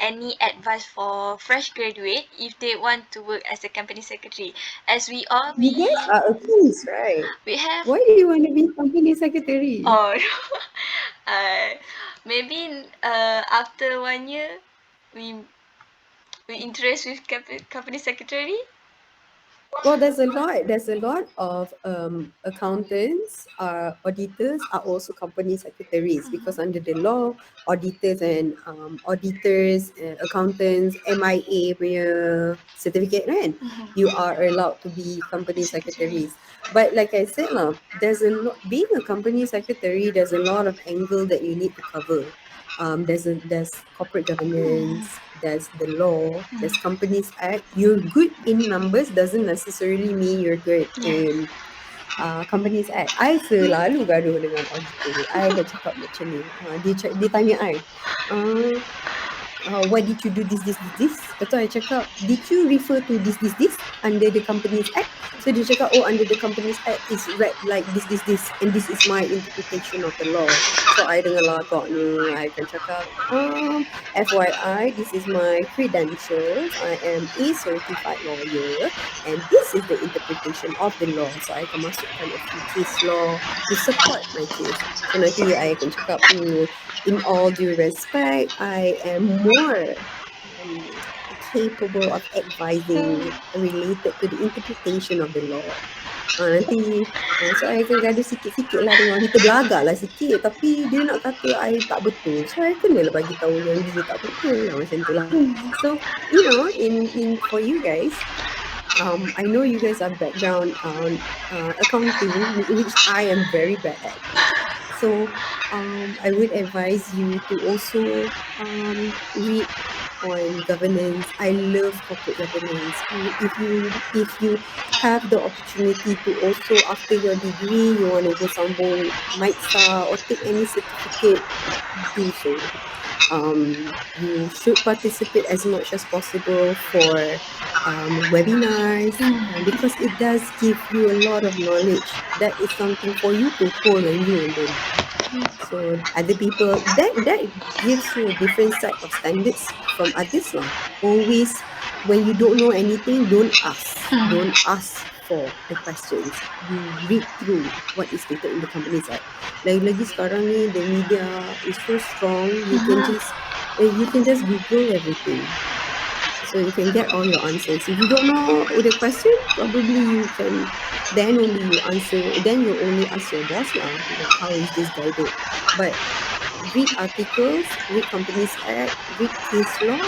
any advice for fresh graduate if they want to work as a company secretary? As we all You guys are attorneys, right? we have Why do you want to be company secretary? oh uh, maybe after 1 year we interest with company secretary. Well, there's a lot of accountants, auditors are also company secretaries because under the law, auditors, accountants, MIA punya certificate kan, you are allowed to be company secretaries. But like I said lah, there's a lot, being a company secretary, there's a lot of angle that you need to cover. There's corporate governance, there's the law, there's Companies Act. You're good in numbers doesn't necessarily mean you're good in Companies Act. I selalu gaduh dengan auditor. I dah cakap macam ni. Dia tanya I, why did you do this? Lepas tu I cakap, did you refer to this under the Companies Act? So dia cakap, oh, under the Companies Act is read like this, and this is my interpretation of the law. So I dengar lagaknya, I akan cakap, FYI, this is my credentials. I am a certified lawyer, and this is the interpretation of the law. So I akan masukkan a few case law to support my case. So nanti I akan cakap, in all due respect, I am more capable of advising related to the interpretation of the law. Nanti so I akan gaduh sikit-sikit lah dengan kita, belagak lah sikit, tapi dia nak kata I tak betul, so I kenalah bagi tahu yang dia tak betul lah, macam tu lah. So in for you guys, I know you guys are background on accounting, which I am very bad at. So I would advise you to also read on governance. I love corporate governance. If you have the opportunity to also after your degree you want to go sambung MITSA or take any certificate, do so. You should participate as much as possible for webinars because it does give you a lot of knowledge. That is something for you to hold and you will learn. So other people, that gives you a different set of standards from others lah. Always when you don't know anything, don't ask. Don't ask for the questions. You read through what is stated in the Companies Act. Lagi-lagi sekarang ni the media is so strong, you can just Google everything. So you can get all your answers. If you don't know the question, probably you can then only you answer. Then you only ask your boss lah, like how is this guided? But read articles, read Companies Act, read case law,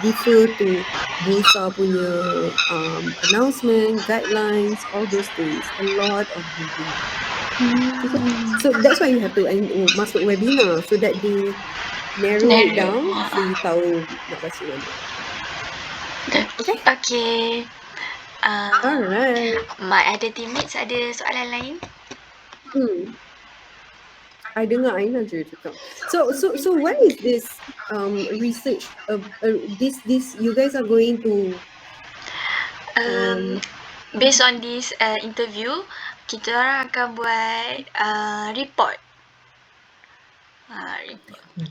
refer to Bursa punya announcement, guidelines, all those things. A lot of reading. Okay, so that's why you have to masuk webinar so that they narrow it down, so you tahu nak baca mana. Okay. Okay. Alright. My other teammates ada soalan lain? I dengar Aina je cakap. So why is this research this you guys are going to Um, um Based on this interview, kita orang akan buat report. Report.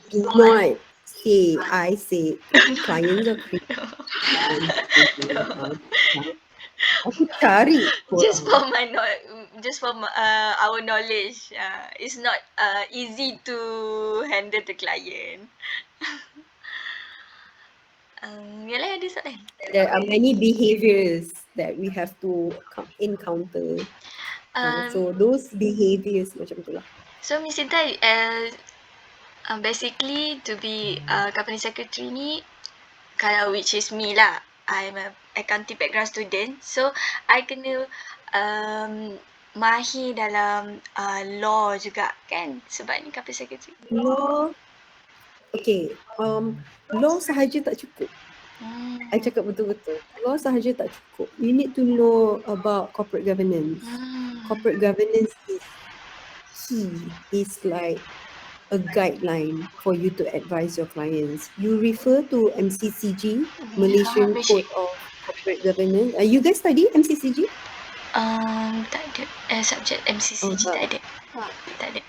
do not say I say clients are creating aku cari Just korang. for my just for our knowledge, it's not easy to handle the client. Yalah ada soalan. There are many behaviors that we have to encounter. Um, So those behaviors macam tu lah. so Miss Intan, basically to be company secretary ni, kalau which is me lah, I'm a accounting background student, so I kena mahir dalam law juga kan, sebab ni company secretary. Law, okay, law sahaja tak cukup. I Hmm. cakap betul-betul. Law sahaja tak cukup. You need to know about corporate governance. Hmm. Corporate governance is key. It's like a guideline for you to advise your clients. You refer to MCCG, Sangat Malaysian basic. Code of Corporate Governance. You guys study MCCG? Tak ada. Subjek Oh, MCCG tak tak. ada. Tak ada.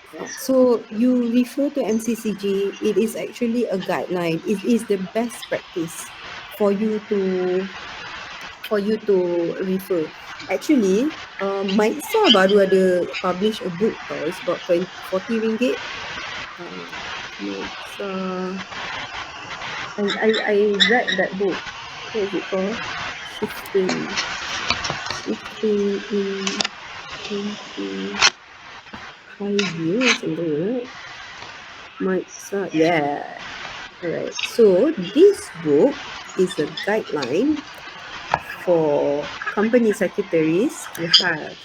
So you refer to MCCG, it is actually a guideline. It is the best practice for you to refer. Actually, Maitsa baru ada publish a book tau. It's about 40 ringgit. Maitsa, I read that book. What is it called? Shifting into idea or something like that. Maitsa, yeah. Alright. So this book is a guideline for company secretaries to have.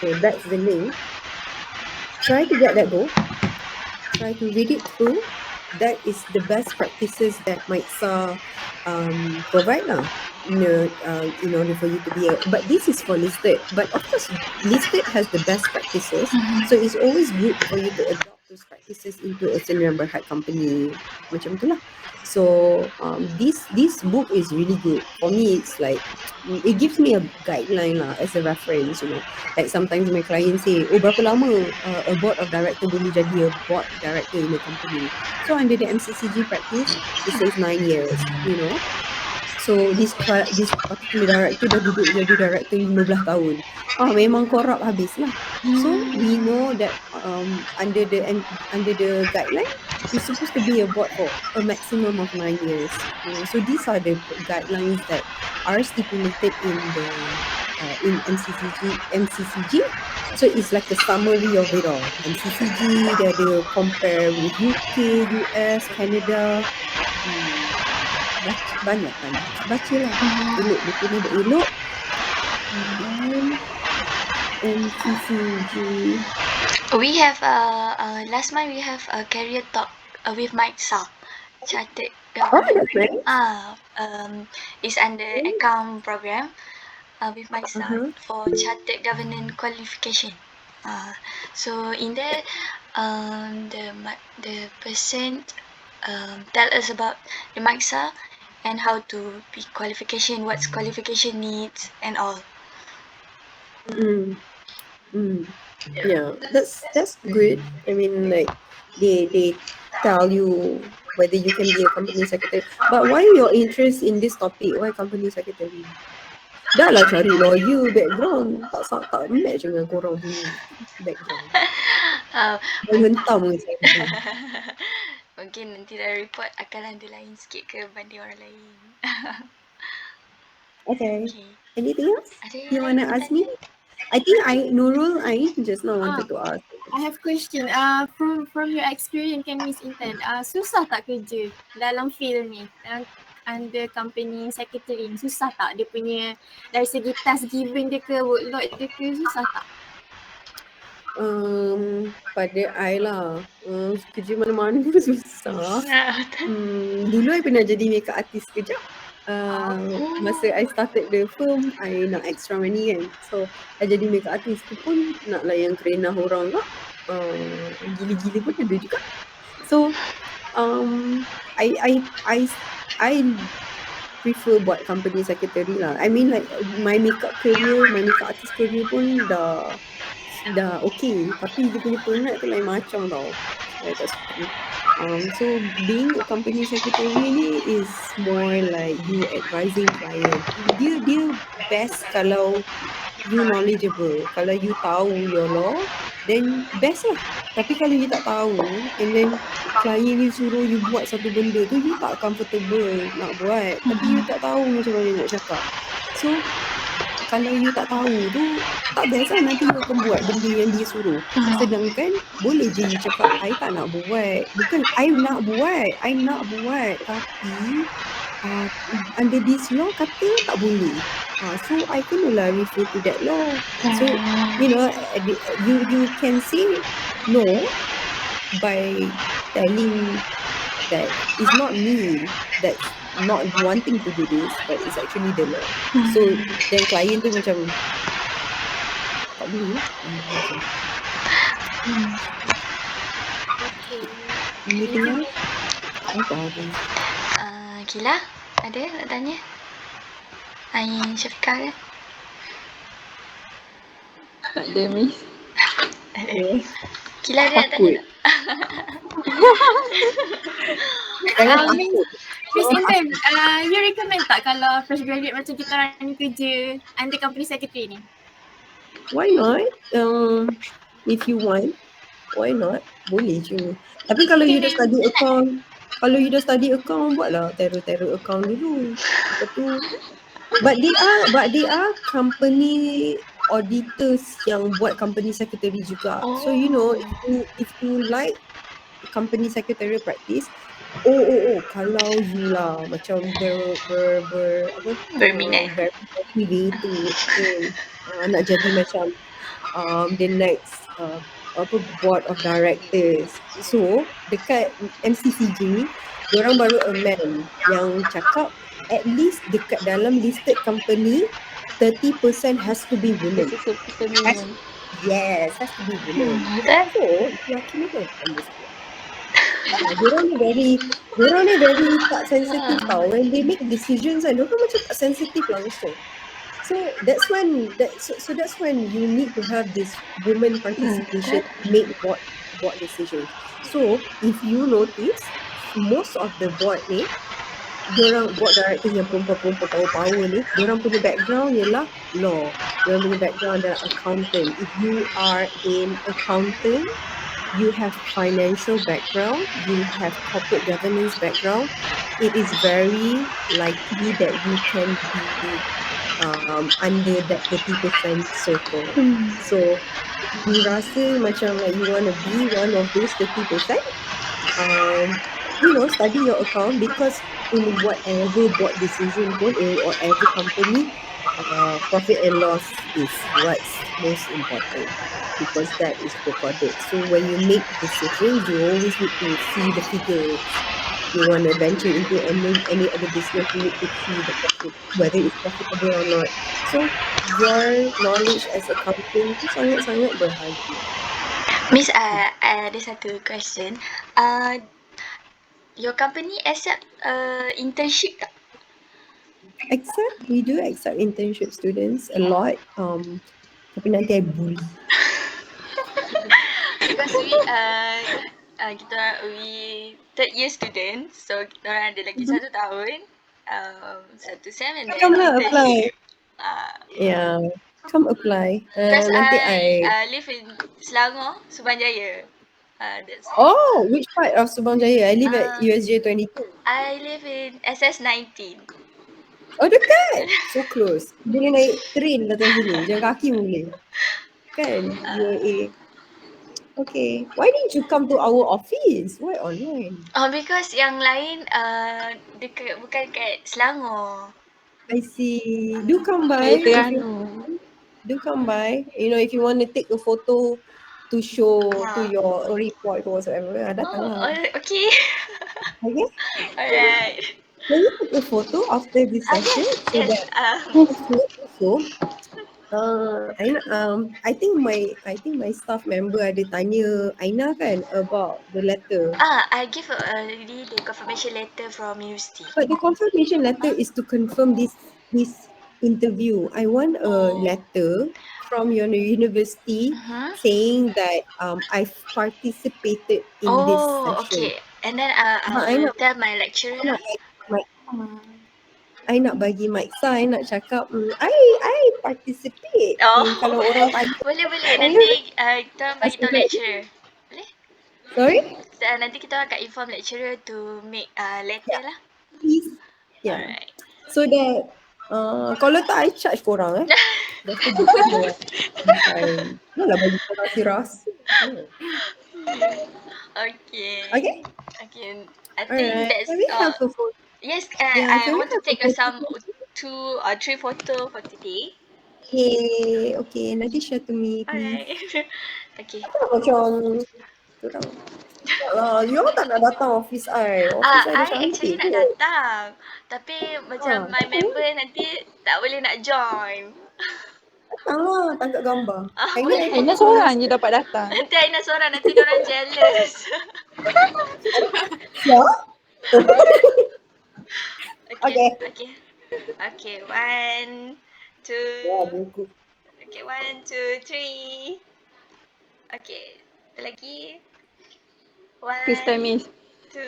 So that's the link. Try to get that book. Try to read it through. That is the best practices that MITSA provide lah. In order for you to be a, but this is for listed. But of course, listed has the best practices. So it's always good for you to adopt those practices into a senior berhad company. Macam tu lah. So this book is really good. For me, it's like it gives me a guideline lah as a reference, you know. Like sometimes my clients say, oh berapa lama a board of director boleh jadi a board director in a company. So under the MCCG practice, it says 9 years, you know. So this particular director dah duduk jadi director 15 tahun. Memang korup habis lah. So we know that under the guideline, you're supposed to be a board for a maximum of 9 years. So these are the guidelines that are stipulated in the in MCCG. So it's like a summary of it all. MCCG, dia ada compare with UK, US, Canada. Banyak. Bacalah. Elok, buku ni elok. And then MCCG. We have last month we have a career talk with Mike Sa, chartered government. That's nice. Is under account program with Mike Sa Uh-huh. for chartered governance qualification. So in there, the person tell us about the Mike Sa and how to be qualification, what's qualification needs and all. Mm. Mm. Yeah, that's good. I mean, like they tell you whether you can be a company secretary. But why your interest in this topic? Why company secretary? Dah lah cari lawyer background. Tak match dengan korang punya background. Uh, Menghentam ke saya ni. Mungkin nanti dalam report akan ada lain sikit ke banding orang lain. Okay. Okay. Anything else Ada yang you lain wanna nak ask tanya? me? I think Nurul just now wanted to ask. I have question. From your experience kan Miss Intan, susah tak kerja dalam field ni, dalam under company secretary ni, susah tak dia punya dari segi task given dia ke, workload dia ke, susah tak? Pada I lah, kerja mana-mana pun susah. Dulu I pernah jadi makeup artist sekejap. Masa I started the firm, I nak extra money kan. So, I jadi makeup artist tu pun nak layan kerenah orang kak. gila-gila pun ada juga. So I prefer buat company secretary lah. I mean like my makeup career, my makeup artist career pun dah okay, tapi dia punya penat tu lain macam tau. So I tak suka. So being a company secretary ni is more like you advising client. Dia best kalau you knowledgeable. Kalau you tahu your law, then best lah. Tapi kalau you tak tahu and then client you suruh you buat satu benda tu, you tak comfortable nak buat. Tapi you tak tahu macam mana nak cakap. So kalau you tak tahu tu, tak best lah nanti you akan buat benda yang dia suruh. Sedangkan boleh je you cakap, I tak nak buat. Bukan I nak buat. Tapi uh, under this law kata tak boleh. So I kenalah refer to that law. So you know, you can say no by telling that it's not me that's not wanting to do this, but it's actually the law. So then client tu macam tak boleh lah. Macam tu. Okay. Anything else? I tak ada. Kila, ada nak tanya? Ain Syafiqah ke? Tak ada, Miss. Kila ada nak tanya Takut. tak? Jangan Miss takut. Miss Intan, you recommend tak kalau fresh graduate macam kita orang ni kerja under company secretary ni? Why not? If you want, why not? Boleh je. Tapi kalau you dah study account, buatlah terror account dulu. Lepas tu, but they are company auditors yang buat company secretary juga. So you know, if you like company secretary practice, kalau you lah macam Berminat. very motivated pun nak jadi macam the next board of directors. So dekat MCCJ diorang baru amend yang cakap at least dekat dalam listed company 30% has to be women. 30% women. Yes, has to be women. Betul? So lelaki ni boleh buat. Diorang ni very tak sensitif tau. When they make decisions kan, diorang macam tak sensitif langsung. So that's when that's when you need to have this women participation to make board decisions. So if you notice, most of the board ni, diorang board directors yang perempuan-perempuan power ni, diorang punya background ialah law. Diorang punya background adalah accountant. If you are in accountant, you have financial background, you have corporate governance background, it is very likely that you can be under that 30% circle. So if you rasa macam like you want to be one of those 30%, you know, study your account, because in whatever board decision pun or every company, profit and loss is what's most important, because that is recorded. So when you make decisions, you always need to see the figures. You want to venture into any other business, you need to see the profit, whether it's profitable or not. So your knowledge as accountant tu sangat-sangat berharga. Miss, ada satu question. Your company accept internship tak? We do accept internship students a lot. Tapi nanti I bully. Because we third year students, so kita orang ada lagi 1 tahun, 1 sem and then Come lah, apply. internship. Yeah, come apply. Because Nanti I live in Selangor, Subang Jaya. That's Oh, which part of Subang Jaya? I live at USJ 22. I live in SS 19. Oh, dekat. So close. Boleh naik train datang sini. Jalan kaki pun boleh. Kan? UAA. Okay. Why didn't you come to our office? Why online? Because yang lain bukan kat Selangor. I see. Do come by. Do come by. You know, if you want to take a photo to show to your report or whatever, datang lah. Okay. Okay? Alright. Can you take a photo after this session so Yes. that also I think my staff member ada tanya Aina kan about the letter. I give already the confirmation letter from university. But the confirmation letter is to confirm this interview. I want a Oh. letter from your university Mm-hmm. saying that I've participated in this Oh, session. okay. And then I But will tell my lecturer I lah. nak I nak bagi Maiksa, I nak cakap, I participate Oh, in kalau orang tanya boleh boleh. saya Nanti kita orang bagi tahu participate. lecturer. Boleh? Sorry? Nanti kita orang akan inform lecturer to make letter Yeah, lah. please. Yeah. Alright. So that kalau tak I charge korang That's the good thing about design. Yalah bagi korang si rasa. Okay. Okay? Okay. I think Alright. that's Can we have a photo? yes. Yeah, I can we want to have a take photo? some 2 or 3 photo for today. Okay, nanti share to me please. Alright. Okay. Macam korang lah, you all tak nak datang office I. Office I dah I actually cantik nak kot. datang. Tapi macam my Tak apa. member nanti tak boleh nak join. Datang lah, tangkap gambar. Hari ni I Boleh. Aina confirm seorang je dapat datang. Nanti Aina seorang, nanti diorang jealous. Shah. Okay, Okay. okay. Okay, 1, 2. Wah, buku. Okay, 1, 2, 3. Okay, lagi. Freestyle 1, Miss. 2,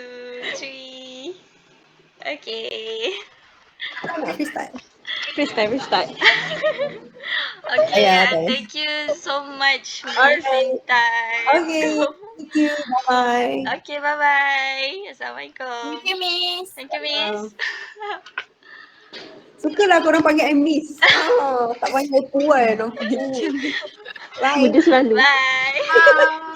3. Okay. Tak nak freestyle. Freestyle. Okay, Ayah, thanks. thank you so much, Miss Alright. Intan. Okay. Thank you. Bye-bye. Okay, bye-bye. Thank Assalamualaikum. you, Miss. Thank you, Miss. Sukalah korang panggil I miss. Tak panggil tuan. Nampak. Bye. Muda selalu. Bye. Bye.